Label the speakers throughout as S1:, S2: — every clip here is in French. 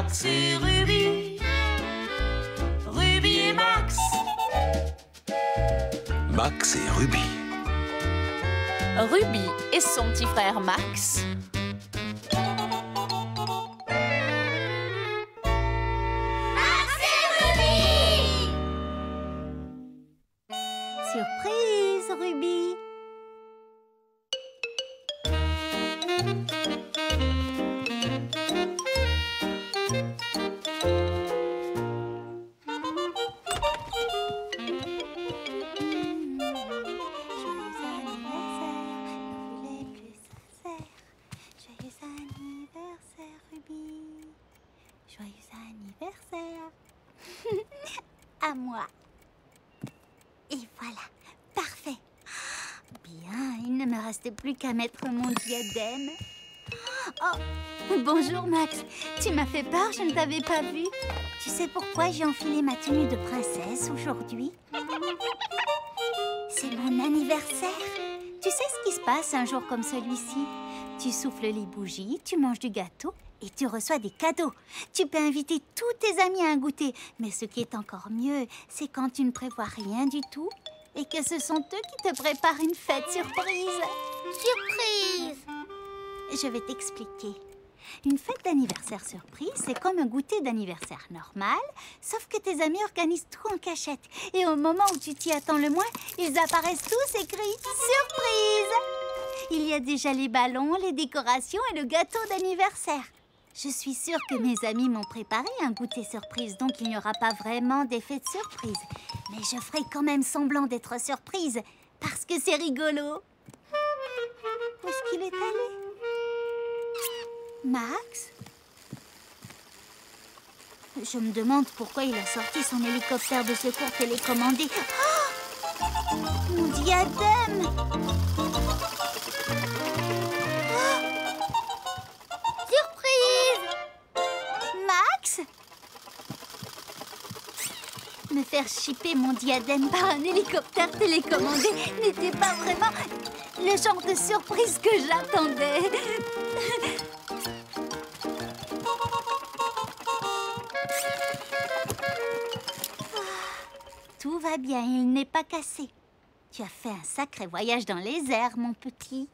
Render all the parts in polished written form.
S1: Max et Ruby. Ruby et Max.
S2: Max et Ruby.
S3: Ruby et son petit frère Max.
S4: Max et Ruby!
S5: Surprise, Ruby! À moi. Et voilà, parfait. Bien, il ne me restait plus qu'à mettre mon diadème. Oh, bonjour Max. Tu m'as fait peur, je ne t'avais pas vu. Tu sais pourquoi j'ai enfilé ma tenue de princesse aujourd'hui? C'est mon anniversaire. Tu sais ce qui se passe un jour comme celui-ci? Tu souffles les bougies, tu manges du gâteau et tu reçois des cadeaux. Tu peux inviter tous tes amis à un goûter. Mais ce qui est encore mieux, c'est quand tu ne prévois rien du tout et que ce sont eux qui te préparent une fête surprise.
S4: Surprise!
S5: Je vais t'expliquer. Une fête d'anniversaire surprise, c'est comme un goûter d'anniversaire normal, sauf que tes amis organisent tout en cachette. Et au moment où tu t'y attends le moins, ils apparaissent tous écrits « Surprise !» Il y a déjà les ballons, les décorations et le gâteau d'anniversaire. Je suis sûre que mes amis m'ont préparé un goûter surprise, donc il n'y aura pas vraiment d'effet de surprise. Mais je ferai quand même semblant d'être surprise, parce que c'est rigolo. Où est-ce qu'il est allé? Max? Je me demande pourquoi il a sorti son hélicoptère de secours télécommandé. Oh! Mon diadème! Max? Me faire chipper mon diadème par un hélicoptère télécommandé n'était pas vraiment le genre de surprise que j'attendais. Tout va bien, il n'est pas cassé. Tu as fait un sacré voyage dans les airs, mon petit.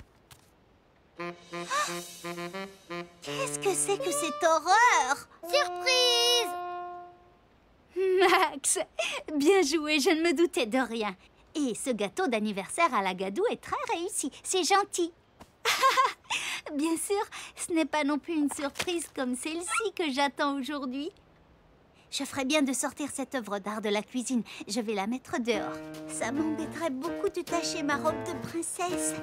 S5: Qu'est-ce que c'est que cette horreur?
S4: Surprise!
S5: Max, bien joué, je ne me doutais de rien. Et ce gâteau d'anniversaire à la gadoue est très réussi, c'est gentil. Bien sûr, ce n'est pas non plus une surprise comme celle-ci que j'attends aujourd'hui. Je ferais bien de sortir cette œuvre d'art de la cuisine. Je vais la mettre dehors. Ça m'embêterait beaucoup de tacher ma robe de princesse.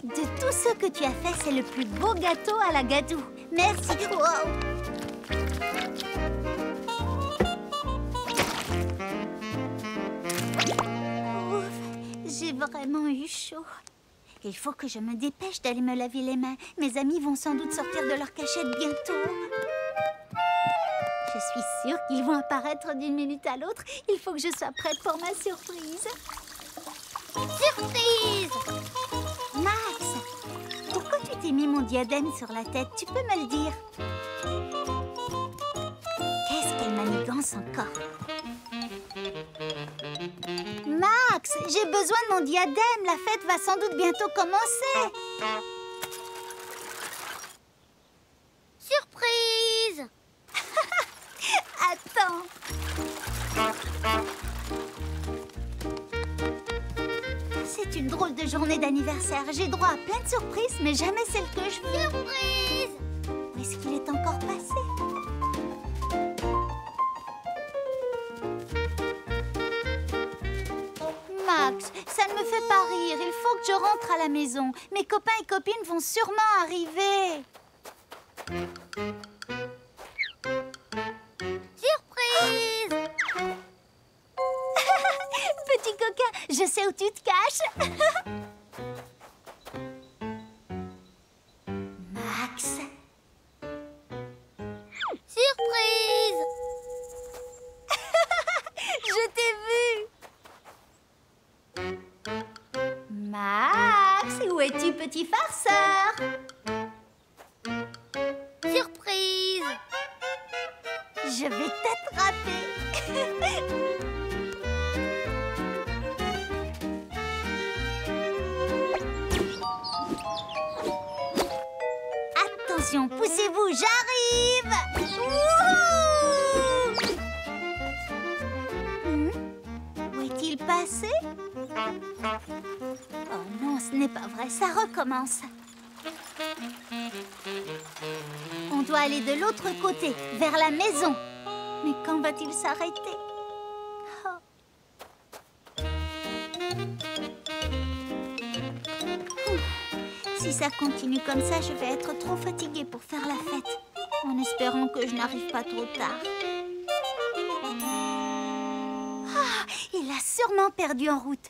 S5: De tout ce que tu as fait, c'est le plus beau gâteau à la gadoue. Merci. Wow. Ouf, j'ai vraiment eu chaud. Il faut que je me dépêche d'aller me laver les mains. Mes amis vont sans doute sortir de leur cachette bientôt. Je suis sûre qu'ils vont apparaître d'une minute à l'autre. Il faut que je sois prête pour ma surprise.
S4: Surprise!
S5: Max, pourquoi tu t'es mis mon diadème sur la tête? Tu peux me le dire? Qu'est-ce qu'elle manigance encore? Max, j'ai besoin de mon diadème. La fête va sans doute bientôt commencer.
S4: Surprise!
S5: Attends. C'est une drôle de journée d'anniversaire. J'ai droit à plein de surprises, mais jamais celle que je veux.
S4: Surprise!
S5: Où est-ce qu'il est encore passé? Max, ça ne me fait pas rire. Il faut que je rentre à la maison. Mes copains et copines vont sûrement arriver.
S4: Surprise!
S5: Petit coquin, je sais où tu te caches. Max.
S4: Surprise!
S5: Je t'ai vu. Max, où es-tu, petit farceur?
S4: Surprise!
S5: Je vais t'attraper. Attention, poussez-vous, j'arrive. Wouhou! Où est-il passé? Oh non, ce n'est pas vrai, ça recommence. On doit aller de l'autre côté, vers la maison. Mais quand va-t-il s'arrêter? Oh. Si ça continue comme ça, je vais être trop fatiguée pour faire la fête. En espérant que je n'arrive pas trop tard. Ah, il a sûrement perdu en route.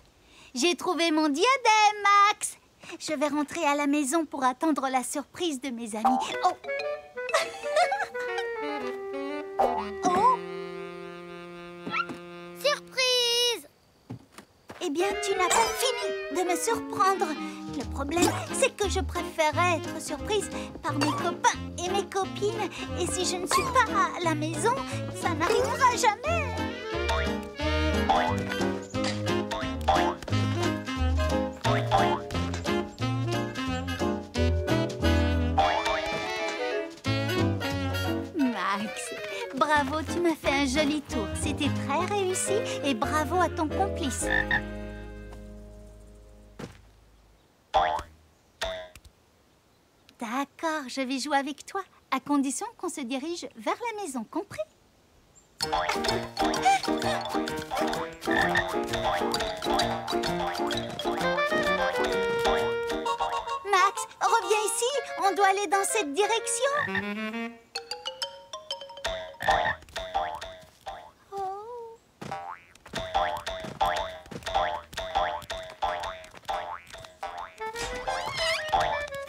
S5: J'ai trouvé mon diadème, Max. Je vais rentrer à la maison pour attendre la surprise de mes amis. Oh! Oh!
S4: Surprise!
S5: Eh bien, tu n'as pas fini de me surprendre. Le problème, c'est que je préférais être surprise par mes copains et mes copines. Et si je ne suis pas à la maison, ça n'arrivera jamais. Max, bravo, tu m'as fait un joli tour. C'était très réussi et bravo à ton complice. D'accord, je vais jouer avec toi, à condition qu'on se dirige vers la maison, compris? Max, reviens ici, on doit aller dans cette direction. Oh.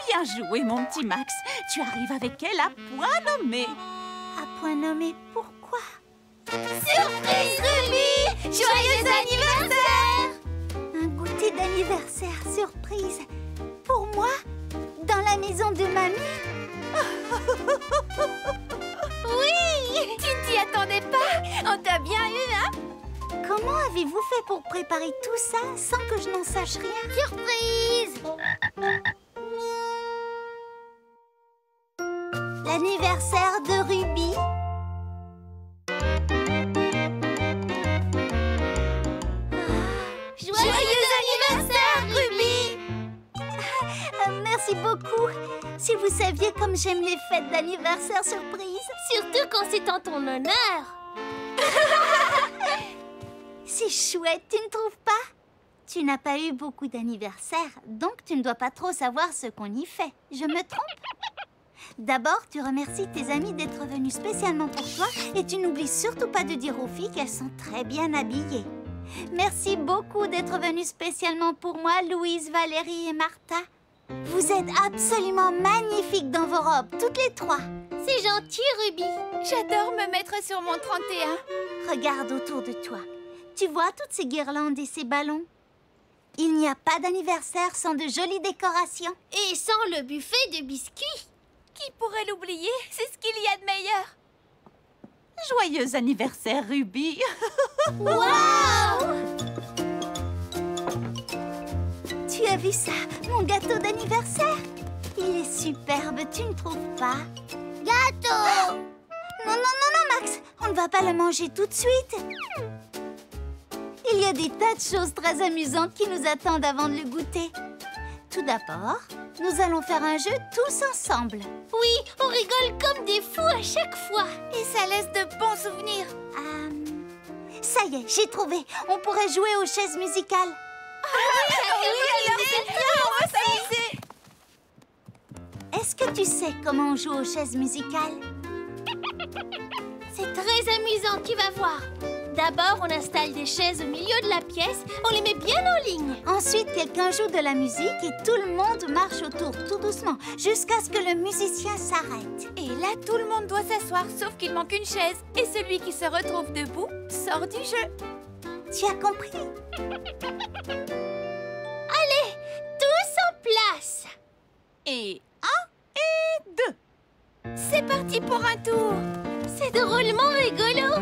S2: Bien joué, mon petit Max. Tu arrives avec elle à point nommé.
S5: À point nommé, pourquoi?
S4: Surprise, Ruby! Joyeux anniversaire!
S5: Un goûter d'anniversaire surprise. Pour moi? Dans la maison de mamie?
S3: Oui! Tu ne t'y attendais pas? On t'a bien eu, hein?
S5: Comment avez-vous fait pour préparer tout ça sans que je n'en sache rien?
S4: Surprise!
S5: L'anniversaire de Ruby.
S4: Joyeux anniversaire, Ruby!
S5: Merci beaucoup. Si vous saviez comme j'aime les fêtes d'anniversaire surprise.
S4: Surtout quand c'est en ton honneur.
S5: C'est chouette, tu ne trouves pas? Tu n'as pas eu beaucoup d'anniversaires, donc tu ne dois pas trop savoir ce qu'on y fait. Je me trompe? D'abord, tu remercies tes amis d'être venus spécialement pour toi et tu n'oublies surtout pas de dire aux filles qu'elles sont très bien habillées. Merci beaucoup d'être venus spécialement pour moi, Louise, Valérie et Martha. Vous êtes absolument magnifiques dans vos robes, toutes les trois.
S4: C'est gentil, Ruby.
S3: J'adore me mettre sur mon 31.
S5: Regarde autour de toi. Tu vois toutes ces guirlandes et ces ballons? Il n'y a pas d'anniversaire sans de jolies décorations.
S4: Et sans le buffet de biscuits.
S3: Qui pourrait l'oublier? C'est ce qu'il y a de meilleur.
S2: Joyeux anniversaire, Ruby.
S4: Waouh!
S5: Tu as vu ça, mon gâteau d'anniversaire? Il est superbe, tu ne trouves pas?
S4: Gâteau!
S5: Non, non, non, non, Max, on ne va pas le manger tout de suite. Il y a des tas de choses très amusantes qui nous attendent avant de le goûter. Tout d'abord, nous allons faire un jeu tous ensemble.
S4: Oui, on rigole comme des fous à chaque fois.
S3: Et ça laisse de bons souvenirs.
S5: Ça y est, j'ai trouvé. On pourrait jouer aux chaises musicales. Est-ce que tu sais comment on joue aux chaises musicales?
S4: C'est très amusant, tu vas voir. D'abord, on installe des chaises au milieu de la pièce, on les met bien en ligne.
S5: Ensuite, quelqu'un joue de la musique et tout le monde marche autour tout doucement jusqu'à ce que le musicien s'arrête.
S3: Et là, tout le monde doit s'asseoir, sauf qu'il manque une chaise. Et celui qui se retrouve debout sort du jeu.
S5: Tu as compris?
S4: Allez, tous en
S2: Et 1 et 2.
S3: C'est parti pour un tour.
S4: C'est drôlement rigolo.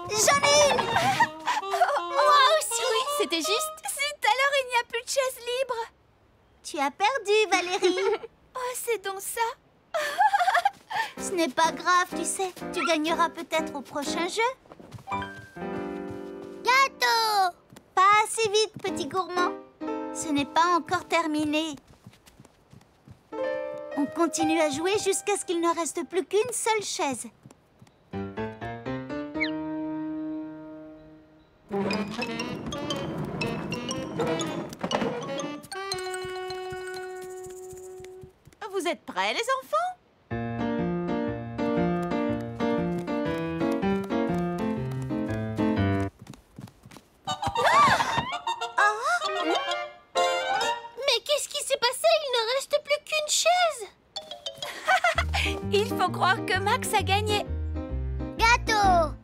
S5: J'en ai une!
S3: Moi aussi. Oui, c'était juste. Zut, alors il n'y a plus de chaise libre.
S5: Tu as perdu, Valérie.
S3: Oh, c'est donc ça.
S5: Ce n'est pas grave, tu sais. Tu gagneras peut-être au prochain jeu. Gâteau! Pas assez vite, petit gourmand. Ce n'est pas encore terminé. On continue à jouer jusqu'à ce qu'il ne reste plus qu'une seule chaise.
S2: Vous êtes prêts, les enfants?
S4: Mais qu'est-ce qui s'est passé? Il ne reste plus qu'une chaise.
S3: Il faut croire que Max a gagné.
S5: Gâteau!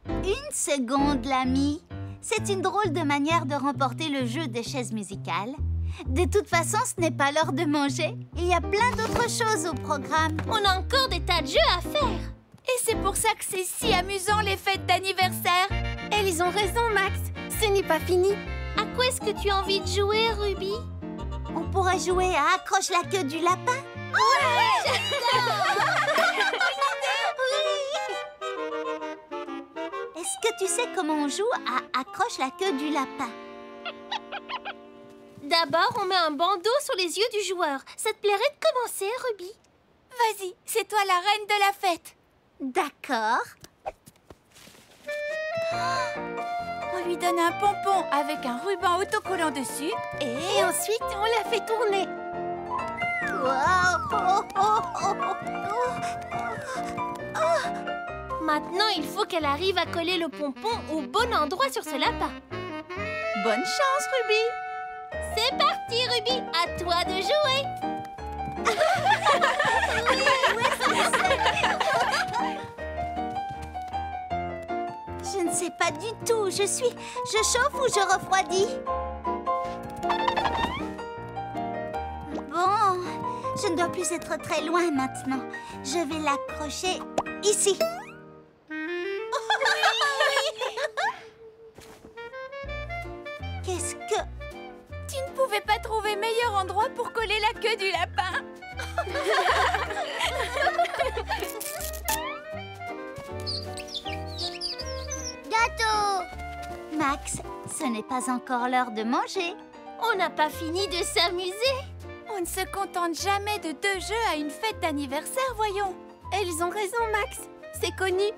S5: Une seconde, l'ami. C'est une drôle de manière de remporter le jeu des chaises musicales. De toute façon, ce n'est pas l'heure de manger. Il y a plein d'autres choses au programme.
S4: On a encore des tas de jeux à faire.
S3: Et c'est pour ça que c'est si amusant les fêtes d'anniversaire.
S4: Elles ont raison, Max. Ce n'est pas fini. À quoi est-ce que tu as envie de jouer, Ruby?
S5: On pourrait jouer à Accroche la queue du lapin. Est-ce que tu sais comment on joue à Accroche la queue du lapin?
S4: D'abord, on met un bandeau sur les yeux du joueur. Ça te plairait de commencer, Ruby?
S3: Vas-y, c'est toi la reine de la fête.
S5: D'accord.
S3: On lui donne un pompon avec un ruban autocollant dessus
S4: Et ensuite, on la fait tourner.
S5: Wow. Oh, oh, oh, oh.
S4: Maintenant, il faut qu'elle arrive à coller le pompon au bon endroit sur ce lapin.
S2: Bonne chance, Ruby!
S4: C'est parti, Ruby. À toi de jouer.
S5: Je ne sais pas du tout. Je chauffe ou je refroidis? Bon, je ne dois plus être très loin maintenant. Je vais l'accrocher ici. Qu'est-ce que...
S3: Tu ne pouvais pas trouver meilleur endroit pour coller la queue du lapin.
S5: Gâteau! Max, ce n'est pas encore l'heure de manger.
S4: On n'a pas fini de s'amuser.
S3: On ne se contente jamais de 2 jeux à une fête d'anniversaire, voyons.
S4: Elles ont raison, Max. C'est connu.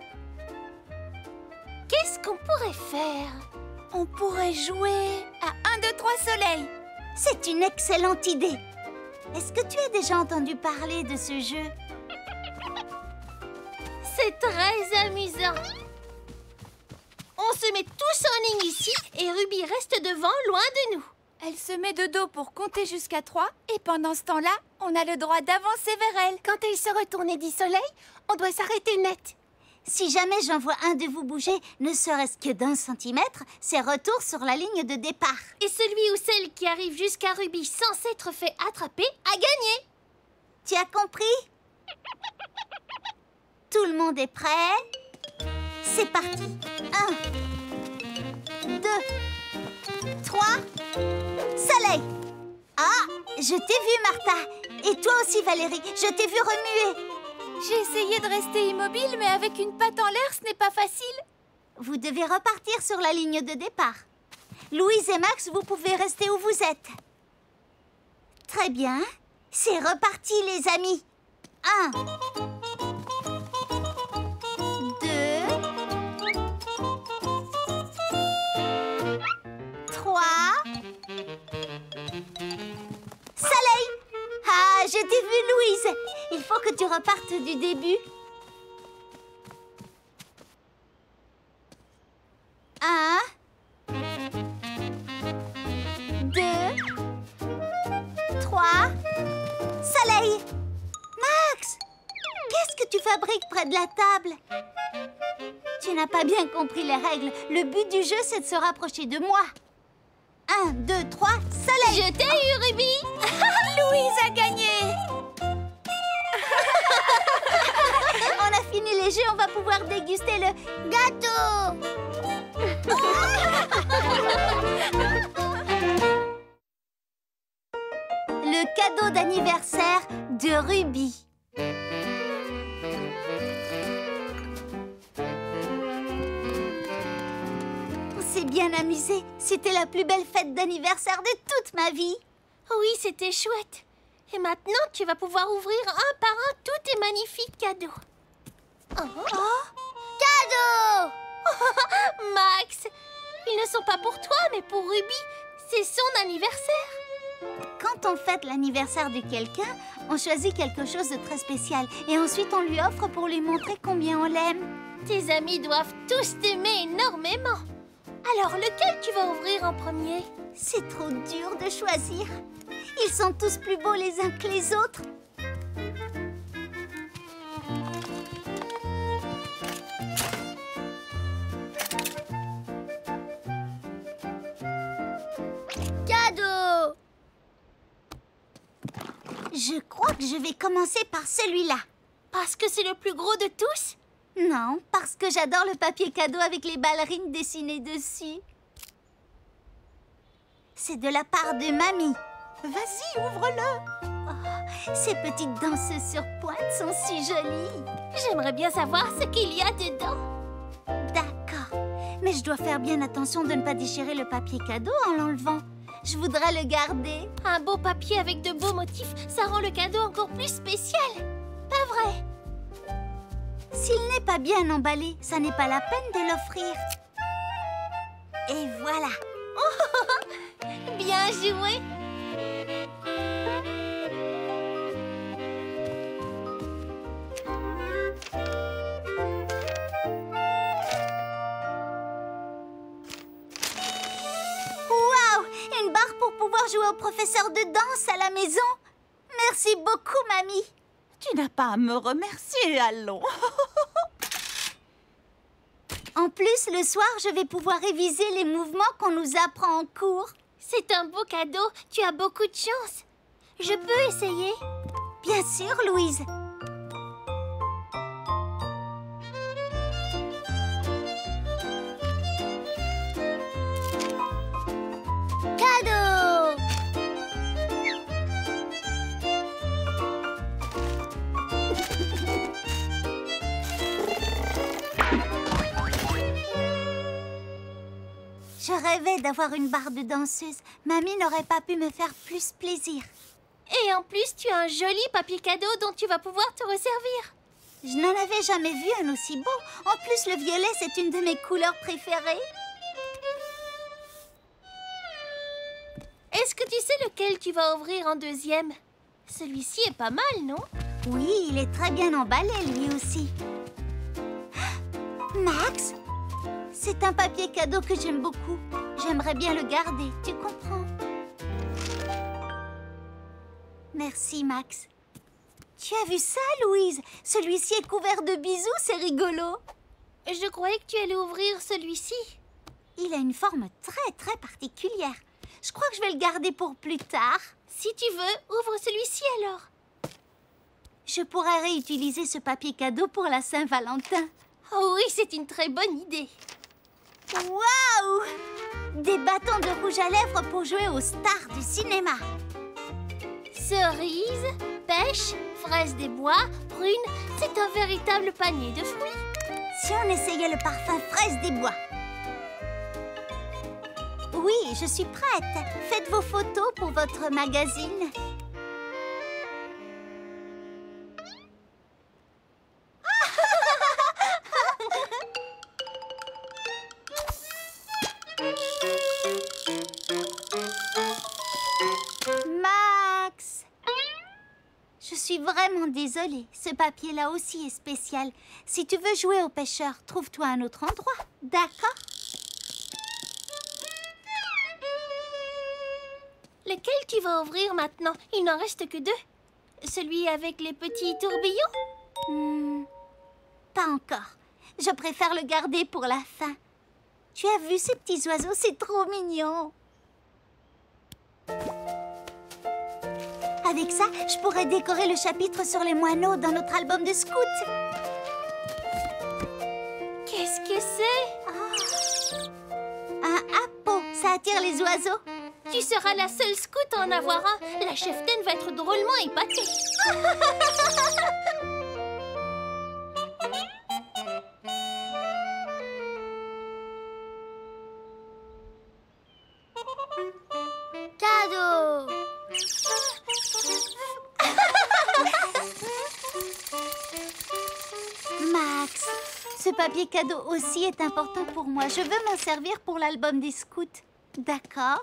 S4: Qu'est-ce qu'on pourrait faire?
S3: On pourrait jouer à 1, 2, 3 soleil.
S5: C'est une excellente idée. Est-ce que tu as déjà entendu parler de ce jeu?
S4: C'est très amusant. On se met tous en ligne ici et Ruby reste devant, loin de nous.
S3: Elle se met de dos pour compter jusqu'à 3 et pendant ce temps-là, on a le droit d'avancer vers elle.
S4: Quand elle se retourne et dit soleil, on doit s'arrêter net.
S5: Si jamais j'en vois un de vous bouger, ne serait-ce que d'1 centimètre, c'est retour sur la ligne de départ.
S4: Et celui ou celle qui arrive jusqu'à Ruby sans s'être fait attraper a gagné.
S5: Tu as compris? Tout le monde est prêt? C'est parti. 1, 2, 3, soleil! Ah, je t'ai vu, Martha. Et toi aussi, Valérie, je t'ai vu remuer.
S3: J'ai essayé de rester immobile, mais avec une patte en l'air, ce n'est pas facile.
S5: Vous devez repartir sur la ligne de départ. Louise et Max, vous pouvez rester où vous êtes. Très bien. C'est reparti, les amis. 1, 2, 3. Soleil! Ah, je t'ai vu, Louise. Il faut que tu repartes du début. 1, 2, 3. Soleil! Max! Qu'est-ce que tu fabriques près de la table? Tu n'as pas bien compris les règles. Le but du jeu, c'est de se rapprocher de moi. 1, 2, 3, soleil!
S4: Je t'ai eu, Ruby.
S3: Louise a gagné.
S5: On a fini les jeux, on va pouvoir déguster le gâteau! Le cadeau d'anniversaire de Ruby. On s'est bien amusé. C'était la plus belle fête d'anniversaire de toute ma vie.
S4: Oui, c'était chouette. Et maintenant, tu vas pouvoir ouvrir un par un tous tes magnifiques cadeaux.
S5: Cadeau!
S4: Max, ils ne sont pas pour toi, mais pour Ruby. C'est son anniversaire.
S5: Quand on fête l'anniversaire de quelqu'un, on choisit quelque chose de très spécial. Et ensuite, on lui offre pour lui montrer combien on l'aime.
S4: Tes amis doivent tous t'aimer énormément. Alors, lequel tu vas ouvrir en premier?
S5: C'est trop dur de choisir. Ils sont tous plus beaux les uns que les autres.
S4: Cadeau!
S5: Je crois que je vais commencer par celui-là.
S4: Parce que c'est le plus gros de tous?
S5: Non, parce que j'adore le papier cadeau avec les ballerines dessinées dessus. C'est de la part de Mamie.
S2: Vas-y, ouvre-le.
S5: Oh, ces petites danseuses sur pointe sont si jolies.
S4: J'aimerais bien savoir ce qu'il y a dedans.
S5: D'accord, mais je dois faire bien attention de ne pas déchirer le papier cadeau en l'enlevant. Je voudrais le garder.
S4: Un beau papier avec de beaux motifs, ça rend le cadeau encore plus spécial. Pas vrai?
S5: S'il n'est pas bien emballé, ça n'est pas la peine de l'offrir. Et voilà.
S4: Bien joué.
S5: Waouh! Une barre pour pouvoir jouer au professeur de danse à la maison. Merci beaucoup, Mamie.
S2: Tu n'as pas à me remercier, allons.
S5: En plus, le soir, je vais pouvoir réviser les mouvements qu'on nous apprend en cours.
S4: C'est un beau cadeau. Tu as beaucoup de chance. Je peux essayer?
S5: Bien sûr, Louise.
S4: Cadeau!
S5: Je rêvais d'avoir une barre de danseuse. Mamie n'aurait pas pu me faire plus plaisir.
S4: Et en plus, tu as un joli papier cadeau dont tu vas pouvoir te resservir.
S5: Je n'en avais jamais vu un aussi beau. En plus, le violet, c'est une de mes couleurs préférées.
S4: Est-ce que tu sais lequel tu vas ouvrir en deuxième? Celui-ci est pas mal, non?
S5: Oui, il est très bien emballé, lui aussi. Max, c'est un papier cadeau que j'aime beaucoup. J'aimerais bien le garder, tu comprends? Merci, Max. Tu as vu ça, Louise? Celui-ci est couvert de bisous, c'est rigolo.
S4: Je croyais que tu allais ouvrir celui-ci.
S5: Il a une forme très particulière. Je crois que je vais le garder pour plus tard.
S4: Si tu veux, ouvre celui-ci alors.
S5: Je pourrais réutiliser ce papier cadeau pour la Saint-Valentin.
S4: Oh oui, c'est une très bonne idée.
S5: Waouh! Des bâtons de rouge à lèvres pour jouer aux stars du cinéma.
S4: Cerises, pêche, fraises des bois, prunes, c'est un véritable panier de fruits.
S5: Si on essayait le parfum fraise des bois. Oui, je suis prête. Faites vos photos pour votre magazine. Max! Je suis vraiment désolée. Ce papier-là aussi est spécial. Si tu veux jouer au pêcheur, trouve-toi un autre endroit. D'accord?
S4: Lequel tu vas ouvrir maintenant? Il n'en reste que deux. Celui avec les petits tourbillons?
S5: Pas encore. Je préfère le garder pour la fin. Tu as vu ces petits oiseaux? C'est trop mignon. Avec ça, je pourrais décorer le chapitre sur les moineaux dans notre album de scouts.
S4: Qu'est-ce que c'est?
S5: Un happo, ça attire les oiseaux.
S4: Tu seras la seule scout à en avoir un. La cheftaine va être drôlement épatée. Cadeau!
S5: Max, ce papier cadeau aussi est important pour moi. Je veux m'en servir pour l'album des scouts. D'accord?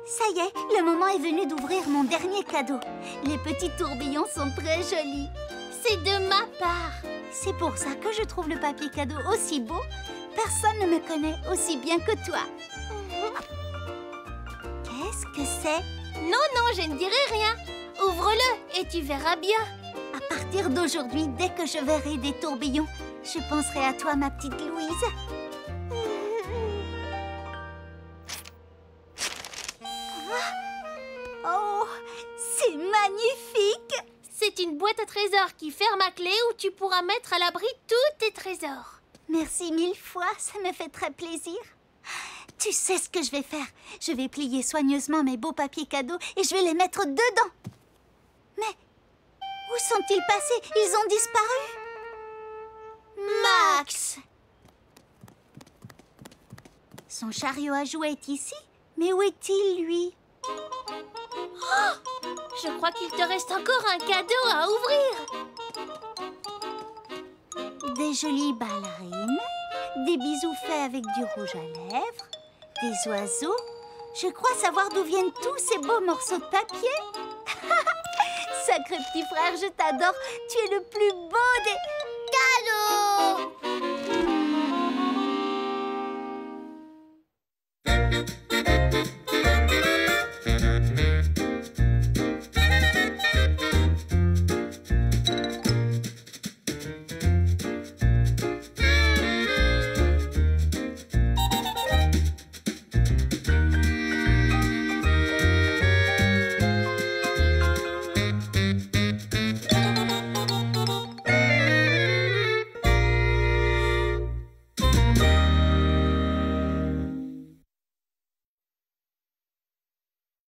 S5: Ça y est, le moment est venu d'ouvrir mon dernier cadeau. Les petits tourbillons sont très jolis.
S4: C'est de ma part.
S5: C'est pour ça que je trouve le papier cadeau aussi beau. Personne ne me connaît aussi bien que toi. Qu'est-ce que c'est?
S4: Non, non, je ne dirai rien. Ouvre-le et tu verras bien.
S5: À partir d'aujourd'hui, dès que je verrai des tourbillons, je penserai à toi, ma petite Louise. Oh, c'est magnifique!
S4: C'est une boîte à trésors qui ferme à clé où tu pourras mettre à l'abri tous tes trésors.
S5: Merci 1000 fois, ça me fait très plaisir. Tu sais ce que je vais faire? Je vais plier soigneusement mes beaux papiers cadeaux et je vais les mettre dedans. Mais où sont-ils passés? Ils ont disparu. Max! Son chariot à jouets est ici? Mais où est-il, lui?
S4: Oh, je crois qu'il te reste encore un cadeau à ouvrir.
S5: Des jolies ballerines, des bisous faits avec du rouge à lèvres, des oiseaux. Je crois savoir d'où viennent tous ces beaux morceaux de papier. Sacré petit frère, je t'adore. Tu es le plus beau des...